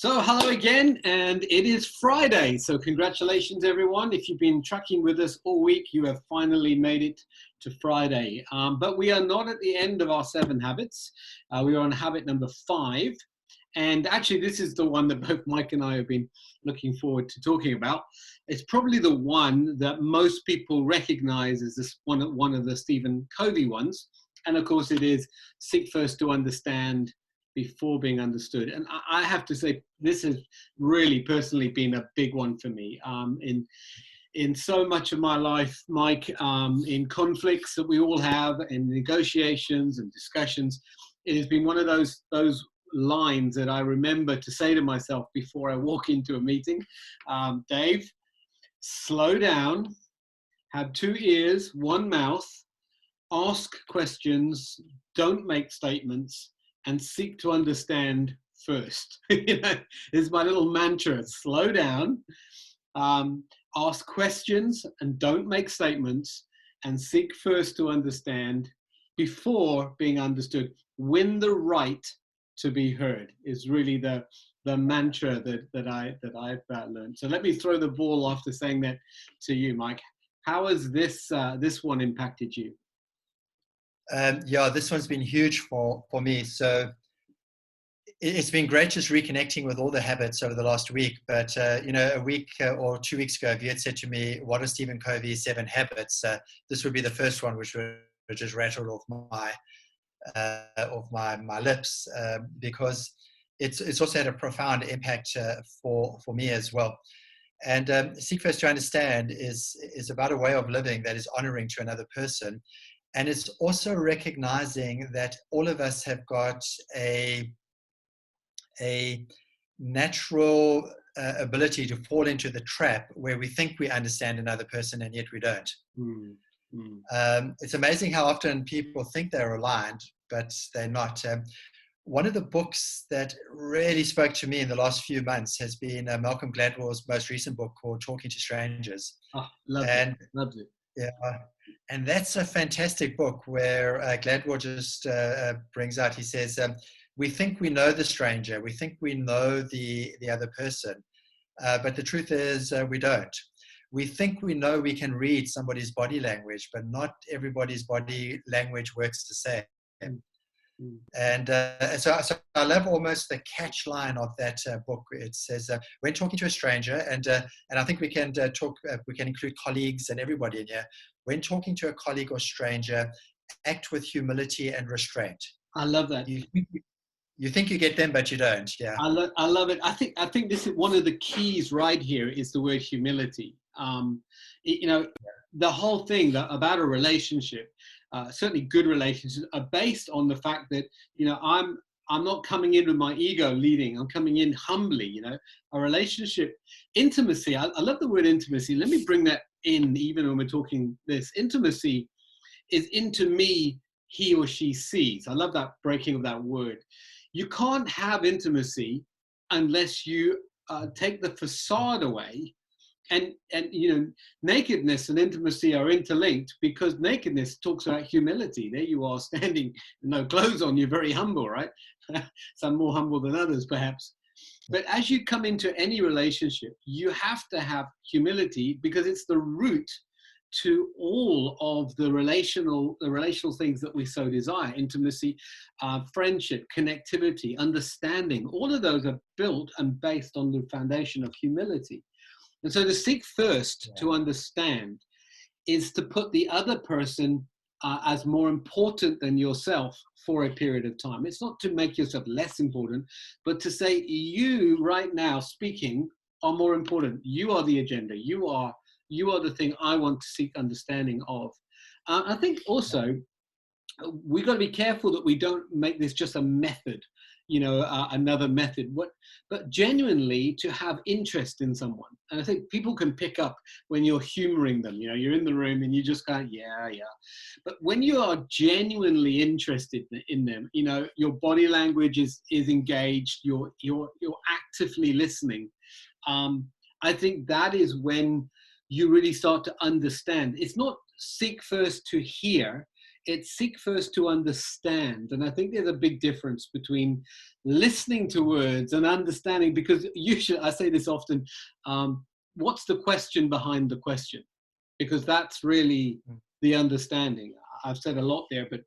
So hello again, and it is Friday. So congratulations, everyone. If you've been tracking with us all week, you have finally made it to Friday. But we are not at the end of our 7 habits. We are on habit number 5. And actually, this is the one that both Mike and I have been looking forward to talking about. It's probably the one that most people recognize as this one of the Stephen Covey ones. And of course, it is seek first to understand before being understood. And I have to say, this has really personally been a big one for me. In so much of my life, Mike, in conflicts that we all have, in negotiations and discussions, it has been one of those lines that I remember to say to myself before I walk into a meeting. Dave, slow down, have 2 ears, 1 mouth, ask questions, don't make statements, and seek to understand first. Is my little mantra. Slow down, ask questions, and don't make statements, and seek first to understand before being understood. Win the right to be heard is really the mantra that I've learned. So let me throw the ball after saying that to you, Mike. How has this one impacted you? Yeah, this one's been huge for me. So it's been great just reconnecting with all the habits over the last week. But, a week or 2 weeks ago, if you had said to me, what are Stephen Covey's 7 habits? This would be the first one, which would just rattle off my lips, because it's also had a profound impact for me as well. And seek first to understand is about a way of living that is honoring to another person. And it's also recognizing that all of us have got a natural ability to fall into the trap where we think we understand another person and yet we don't. It's amazing how often people think they're aligned, but they're not. One of the books that really spoke to me in the last few months has been Malcolm Gladwell's most recent book called Talking to Strangers. Loved it. Yeah, and that's a fantastic book where Gladwell just brings out, he says, we think we know the stranger, we think we know the other person, but the truth is we don't. We think we know we can read somebody's body language, but not everybody's body language works the same. And so I love almost the catch line of that book. It says, when talking to a stranger, and I think we can we can include colleagues and everybody in here. When talking to a colleague or stranger, act with humility and restraint. I love that. You think you get them, but you don't. Yeah. I love it. I think this is one of the keys right here is the word humility. The whole thing about a relationship, certainly good relationships, are based on the fact that, I'm not coming in with my ego leading. I'm coming in humbly, a relationship, intimacy. I love the word intimacy. Let me bring that in, even when we're talking this. Intimacy is into me, he or she sees. I love that breaking of that word. You can't have intimacy unless you take the facade away. And nakedness and intimacy are interlinked, because nakedness talks about humility. There you are standing, no clothes on, you're very humble, right? Some more humble than others, perhaps. But as you come into any relationship, you have to have humility, because it's the root to all of the relational things that we so desire. Intimacy, friendship, connectivity, understanding, all of those are built and based on the foundation of humility. And so to seek first to understand is to put the other person as more important than yourself for a period of time. It's not to make yourself less important, but to say, you right now speaking are more important. You are the agenda. You are the thing I want to seek understanding of. I think also we've got to be careful that we don't make this just a method, another method, but genuinely to have interest in someone. And I think people can pick up when you're humoring them, you're in the room and you just go, yeah. But when you are genuinely interested in them, your body language is engaged, you're actively listening. I think that is when you really start to understand. It's not seek first to hear, it's seek first to understand. And I think there's a big difference between listening to words and understanding, because usually, I say this often, what's the question behind the question? Because that's really the understanding. I've said a lot there, but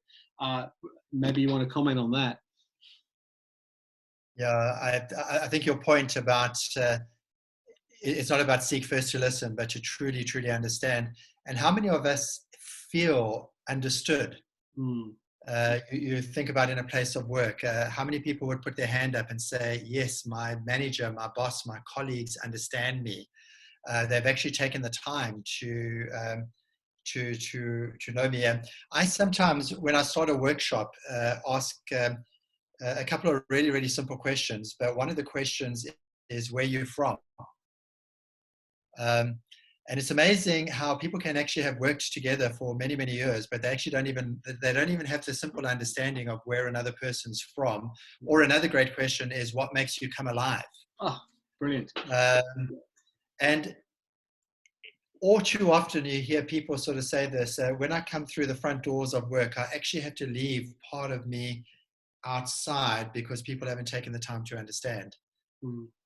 maybe you want to comment on that. Yeah, I think your point about it's not about seek first to listen, but to truly, truly understand. And how many of us feel understood? Mm. You think about in a place of work, how many people would put their hand up and say, yes, my manager, my boss, my colleagues understand me. They've actually taken the time to know me. I sometimes, when I start a workshop, ask a couple of really, really simple questions. But one of the questions is where you're from. And it's amazing how people can actually have worked together for many, many years, but they actually don't even have the simple understanding of where another person's from. Or another great question is, what makes you come alive? Oh, brilliant. And all too often you hear people sort of say this, when I come through the front doors of work, I actually have to leave part of me outside because people haven't taken the time to understand.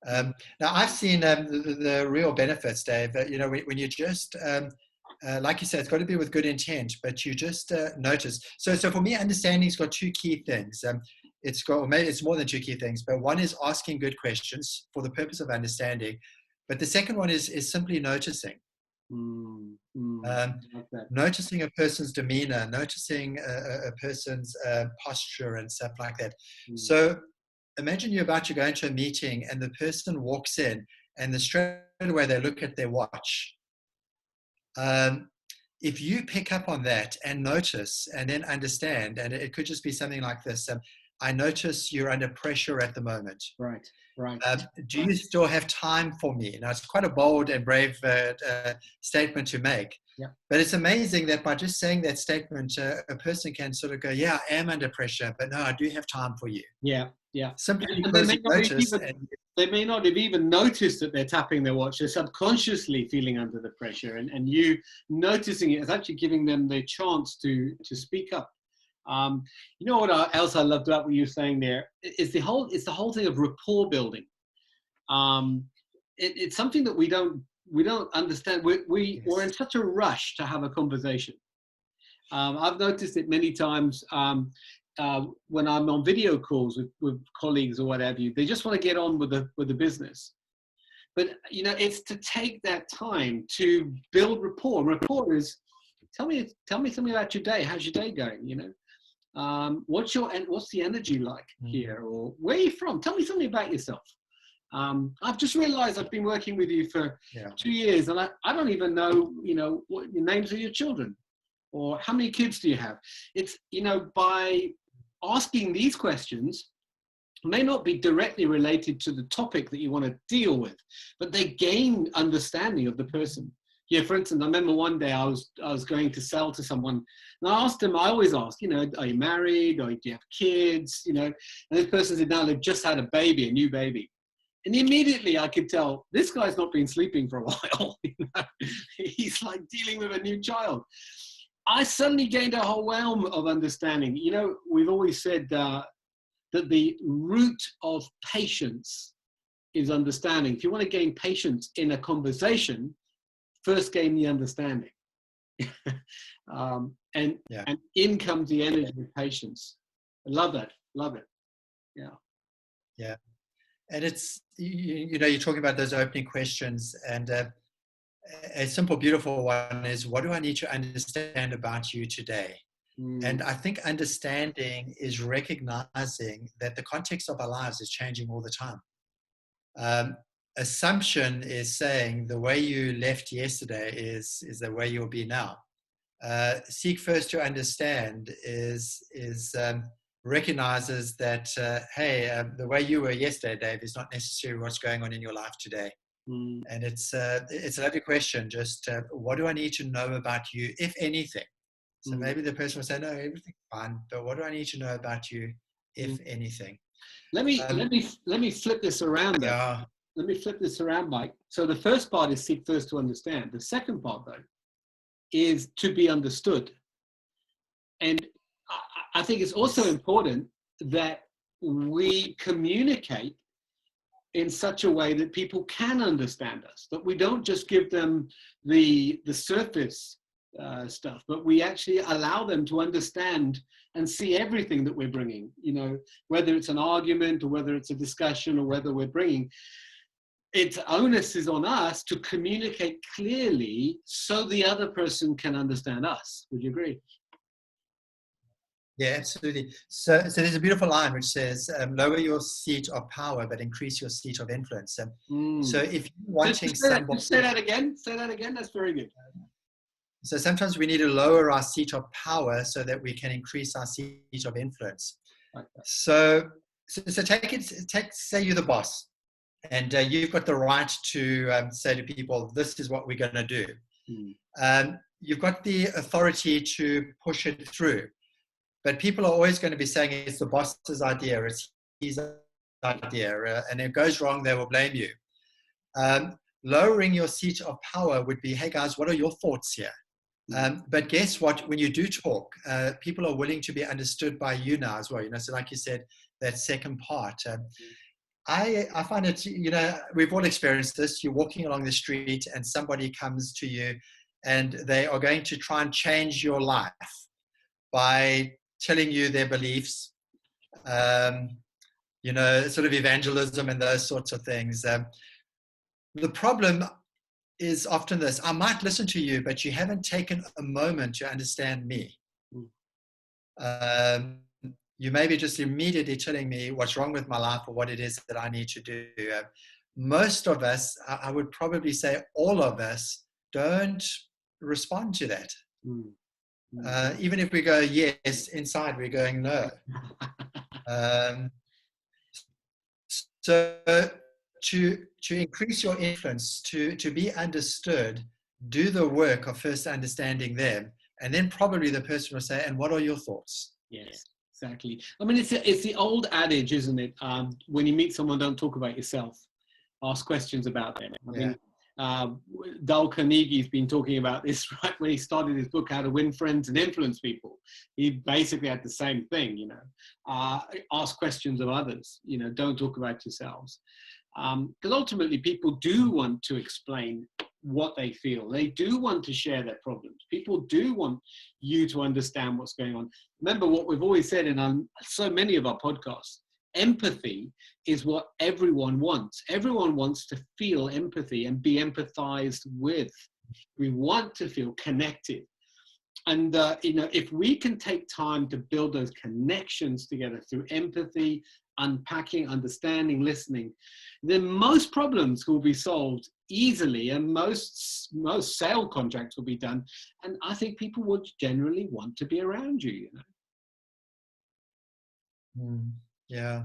Now, I've seen the real benefits, Dave, that, you know, when you just, like you said, it's got to be with good intent, but you just notice. So for me, understanding's got two key things. It's got, or maybe it's more than two key things, but one is asking good questions for the purpose of understanding. But the second one is simply noticing. Noticing a person's demeanor, noticing a person's posture and stuff like that. So imagine you're about to go into a meeting and the person walks in and straight away they look at their watch. If you pick up on that and notice and then understand, and it could just be something like this, I notice you're under pressure at the moment. Right. Do you still have time for me? Now, it's quite a bold and brave statement to make. Yeah. But it's amazing that by just saying that statement, a person can sort of go, yeah, I am under pressure, but no, I do have time for you. Yeah. Simply because you notice. They may not have even noticed that they're tapping their watch. They're subconsciously feeling under the pressure, and you noticing it is actually giving them the chance to speak up. You know what else I loved about what you were saying there is the whole thing of rapport building. It's something that we don't understand. We're in such a rush to have a conversation. I've noticed it many times when I'm on video calls with colleagues or whatever. They just want to get on with the business. But you know, it's to take that time to build rapport. Rapport is tell me something about your day. How's your day going? You know, what's the energy like here, or where are you from? Tell me something about yourself. I've just realized I've been working with you for 2 years, and I don't even know, you know, what the names of your children, or how many kids do you have? It's, you know, by asking these questions, may not be directly related to the topic that you want to deal with, but they gain understanding of the person. Yeah, for instance, I remember one day I was going to sell to someone, and I asked them, I always ask, you know, are you married, or do you have kids, you know? And this person said, no, they've just had a baby, a new baby. And immediately I could tell this guy's not been sleeping for a while. You know? He's like dealing with a new child. I suddenly gained a whole realm of understanding. You know, we've always said that the root of patience is understanding. If you want to gain patience in a conversation, first gain the understanding. And in comes the energy of patience. I love that. Love it. Yeah. And it's, you know, you're talking about those opening questions, and a simple, beautiful one is, what do I need to understand about you today? And I think understanding is recognizing that the context of our lives is changing all the time. Assumption is saying the way you left yesterday is the way you'll be now. Seek first to understand is recognizes that, hey, the way you were yesterday, Dave, is not necessarily what's going on in your life today. And it's a lovely question. Just what do I need to know about you, if anything? So maybe the person will say, no, everything's fine, but what do I need to know about you, if anything? Let me flip this around though. Yeah. Let me flip this around, Mike. So the first part is seek first to understand. The second part, though, is to be understood. And I think it's also important that we communicate in such a way that people can understand us, that we don't just give them the surface stuff, but we actually allow them to understand and see everything that we're bringing, you know, whether it's an argument or whether it's a discussion or whether we're bringing. Its onus is on us to communicate clearly so the other person can understand us. Would you agree? Yeah, absolutely. So there's a beautiful line which says, lower your seat of power, but increase your seat of influence. So if you're watching somebody... Say that again. Say that again. That's very good. So sometimes we need to lower our seat of power so that we can increase our seat of influence. Okay. So take, say you're the boss, and you've got the right to say to people, this is what we're going to do. You've got the authority to push it through. But people are always going to be saying it's the boss's idea, it's his idea, and if it goes wrong, they will blame you. Lowering your seat of power would be, hey guys, what are your thoughts here? But guess what? When you do talk, people are willing to be understood by you now as well. You know, so like you said, that second part. I find it, you know, we've all experienced this. You're walking along the street and somebody comes to you and they are going to try and change your life by telling you their beliefs, you know, sort of evangelism and those sorts of things. The problem is often this: I might listen to you, but you haven't taken a moment to understand me. You may be just immediately telling me what's wrong with my life or what it is that I need to do. Most of us, I would probably say all of us, don't respond to that. Even if we go yes, inside we're going no. So to increase your influence, to be understood, do the work of first understanding them, and then probably the person will say, and what are your thoughts? Yes, exactly. I mean, it's the old adage, isn't it? When you meet someone, don't talk about yourself. Ask questions about them. I mean, Dale Carnegie's been talking about this right when he started his book, How to Win Friends and Influence People. He basically had the same thing, you know, ask questions of others, you know, don't talk about yourselves. Because ultimately people do want to explain what they feel. They do want to share their problems. People do want you to understand what's going on. Remember what we've always said in so many of our podcasts. Empathy is what everyone wants. Everyone wants to feel empathy and be empathized with. We want to feel connected. And, you know, if we can take time to build those connections together through empathy, unpacking, understanding, listening, then most problems will be solved easily and most sale contracts will be done. And I think people would generally want to be around you, you know. Yeah.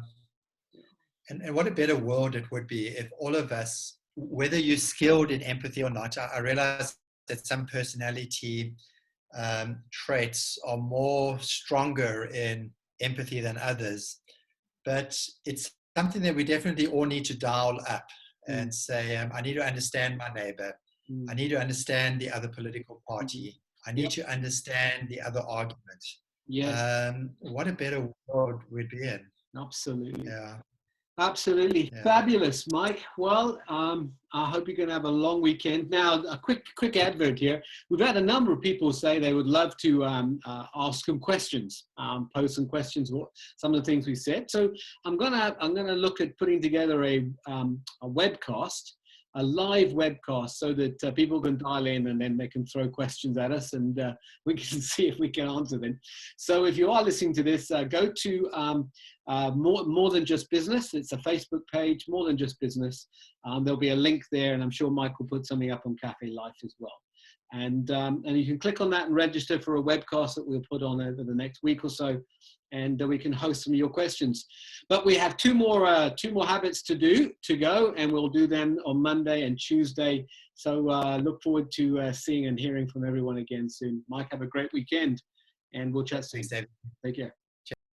And what a better world it would be if all of us, whether you're skilled in empathy or not, I realize that some personality traits are more stronger in empathy than others, but it's something that we definitely all need to dial up and say, I need to understand my neighbor. I need to understand the other political party. I need to understand the other argument. Yes. What a better world we'd be in. Absolutely. Yeah. Absolutely. Yeah. Fabulous, Mike. Well, I hope you're going to have a long weekend. Now, a quick advert here. We've had a number of people say they would love to ask some questions, pose some questions, some of the things we said. So I'm gonna look at putting together a webcast, a live webcast, so that people can dial in and then they can throw questions at us and we can see if we can answer them. So if you are listening to this, go to More Than Just Business. It's a Facebook page, More Than Just Business. There'll be a link there, and I'm sure Mike will put something up on Cafe Life as well. And you can click on that and register for a webcast that we'll put on over the next week or so, and we can host some of your questions. But we have two more habits to go, and we'll do them on Monday and Tuesday. So look forward to seeing and hearing from everyone again soon. Mike, have a great weekend, and we'll chat soon. Thanks, Dave. Take care.